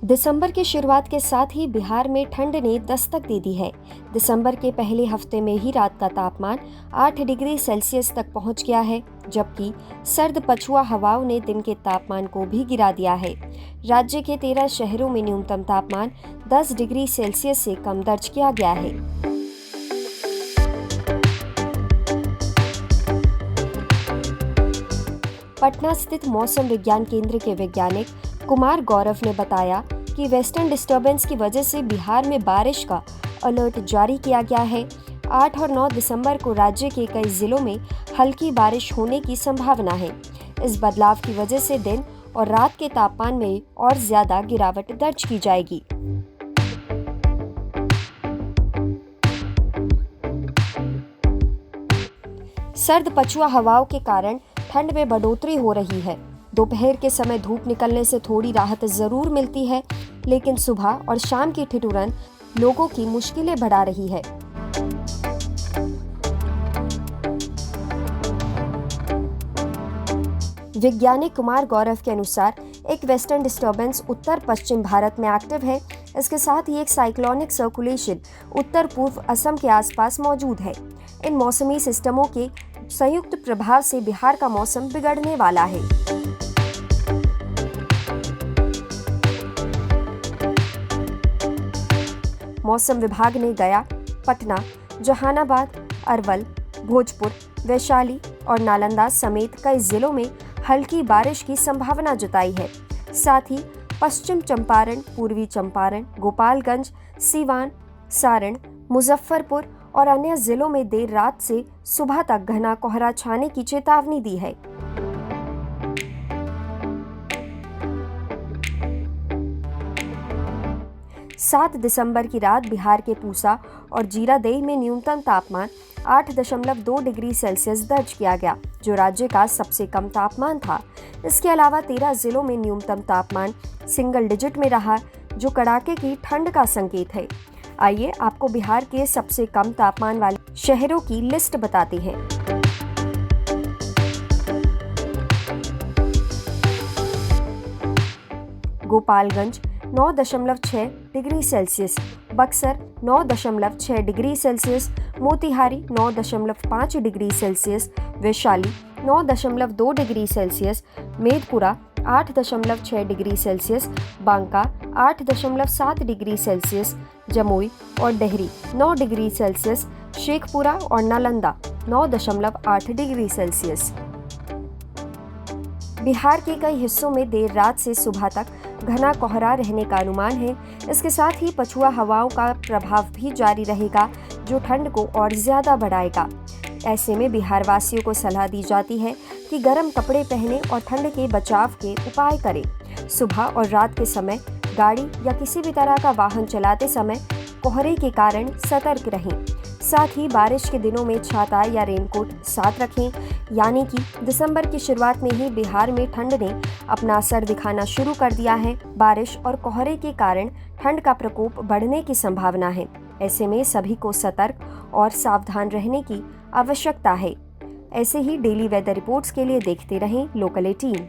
दिसंबर की शुरुआत के साथ ही बिहार में ठंड ने दस्तक दे दी है। दिसंबर के पहले हफ्ते में ही रात का तापमान 8 डिग्री सेल्सियस तक पहुंच गया है, जबकि सर्द पछुआ हवाओं ने दिन के तापमान को भी गिरा दिया है। राज्य के 13 शहरों में न्यूनतम तापमान 10 डिग्री सेल्सियस से कम दर्ज किया गया है। पटना स्थित मौसम विज्ञान केंद्र के वैज्ञानिक कुमार गौरव ने बताया कि वेस्टर्न डिस्टर्बेंस की वजह से बिहार में बारिश का अलर्ट जारी किया गया है। 8 और 9 दिसंबर को राज्य के कई जिलों में हल्की बारिश होने की संभावना है। इस बदलाव की वजह से दिन और रात के तापमान में और ज्यादा गिरावट दर्ज की जाएगी। सर्द पछुआ हवाओं के कारण ठंड में बढ़ोतरी हो रही है। दोपहर के समय धूप निकलने से थोड़ी राहत जरूर मिलती है, लेकिन सुबह और शाम की ठिठुरन लोगों की मुश्किलें बढ़ा रही है। वैज्ञानिक कुमार गौरव के अनुसार एक वेस्टर्न डिस्टर्बेंस उत्तर पश्चिम भारत में एक्टिव है। इसके साथ ही एक साइक्लोनिक सर्कुलेशन उत्तर पूर्व असम के आसपास मौजूद है। इन मौसमी सिस्टमों के संयुक्त प्रभाव से बिहार का मौसम बिगड़ने वाला है। मौसम विभाग ने गया, पटना, जहानाबाद, अरवल, भोजपुर, वैशाली और नालंदा समेत कई जिलों में हल्की बारिश की संभावना जताई है। साथ ही पश्चिम चंपारण, पूर्वी चंपारण, गोपालगंज, सीवान, सारण, मुजफ्फरपुर और अन्य जिलों में देर रात से सुबह तक घना कोहरा छाने की चेतावनी दी है। सात दिसंबर की रात बिहार के पूसा और जीरादेई में न्यूनतम तापमान 8.2 डिग्री सेल्सियस दर्ज किया गया, जो राज्य का सबसे कम तापमान था। इसके अलावा 13 जिलों में न्यूनतम तापमान सिंगल डिजिट में रहा, जो कड़ाके की ठंड का संकेत है। आइए आपको बिहार के सबसे कम तापमान वाले शहरों की लिस्ट बताते हैं। Gopalganj 9.6 degree Celsius, Buxar 9.6 degree Celsius, Motihari 9.5 degree Celsius, Vaishali 9.2 degree Celsius, Madhepura 8.6 degree Celsius, Banka 8.7 degree Celsius, Jamui और डेहरी 9 डिग्री सेल्सियस, शेखपुरा और नालंदा 9.8 डिग्री सेल्सियस। बिहार के कई हिस्सों में देर रात से सुबह तक घना कोहरा रहने का अनुमान है। इसके साथ ही पछुआ हवाओं का प्रभाव भी जारी रहेगा, जो ठंड को और ज्यादा बढ़ाएगा। ऐसे में बिहार वासियों को सलाह दी जाती है कि गर्म कपड़े पहनें और ठंड के बचाव के उपाय करें। सुबह और रात के समय गाड़ी या किसी भी तरह का वाहन चलाते समय कोहरे के कारण सतर्क रहें। साथ ही बारिश के दिनों में छाता या रेनकोट साथ रखें। यानी कि दिसंबर की शुरुआत में ही बिहार में ठंड ने अपना असर दिखाना शुरू कर दिया है। बारिश और कोहरे के कारण ठंड का प्रकोप बढ़ने की संभावना है। ऐसे में सभी को सतर्क और सावधान रहने की आवश्यकता है। ऐसे ही डेली वेदर रिपोर्ट्स के लिए देखते रहें लोकल 18।